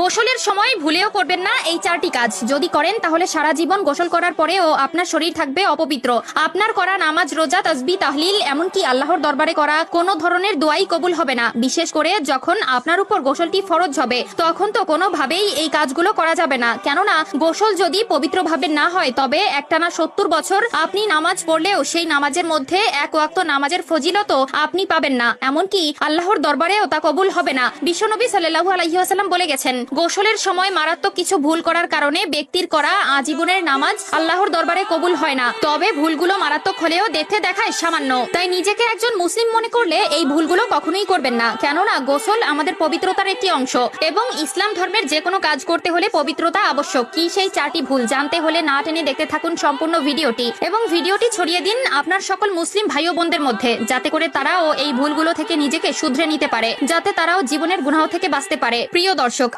গোসলের সময় ভুলেও করবেন না এই চারটি কাজ। যদি করেন তাহলে সারা জীবন গোসল করার পরেও আপনার শরীর থাকবে অপবিত্র। আপনার করা নামাজ, রোজা, তাসবিহ, তাহলিল, এমনকি আল্লাহর দরবারে করা কোনো ধরনের দোয়াই কবুল হবে না। বিশেষ করে যখন আপনার উপর গোসলটি ফরজ হবে, তখন তো কোনোভাবেই এই কাজগুলো করা যাবে না। কেননা গোসল যদি পবিত্রভাবে না হয়, তবে একটানা 70 বছর আপনি নামাজ পড়লেও সেই নামাজের মধ্যে এক ওয়াক্ত নামাজের ফজিলত আপনি পাবেন না, এমনকি আল্লাহর দরবারেও তা কবুল হবে না। বিশ্বনবী সাল্লাল্লাহু আলাইহি ওয়াসাল্লাম বলে গেছেন, গোসলের সময় মারাত্মক কিছু ভুল করার কারণে ব্যক্তির করা আজীবনের নামাজ আল্লাহর দরবারে কবুল হয় না। তবে ভুলগুলো মারাত্মক হলেও দেখতে দেখায় সামান্য। তাই নিজেকে একজন মুসলিম মনে করলে এই ভুলগুলো কখনোই করবেন না। কেননা গোসল আমাদের পবিত্রতার একটি অংশ এবং ইসলাম ধর্মের যে কোনো কাজ করতে হলে পবিত্রতা আবশ্যক। কি সেই চারটি ভুল জানতে হলে না টেনে দেখতে থাকুন সম্পূর্ণ ভিডিওটি এবং ভিডিওটি ছড়িয়ে দিন আপনার সকল মুসলিম ভাই ও বোনদের মধ্যে, যাতে করে তারাও এই ভুলগুলো থেকে নিজেকে শুধরে নিতে পারে, যাতে তারাও জীবনের গুনাহ থেকে বাঁচতে পারে। প্রিয় দর্শক,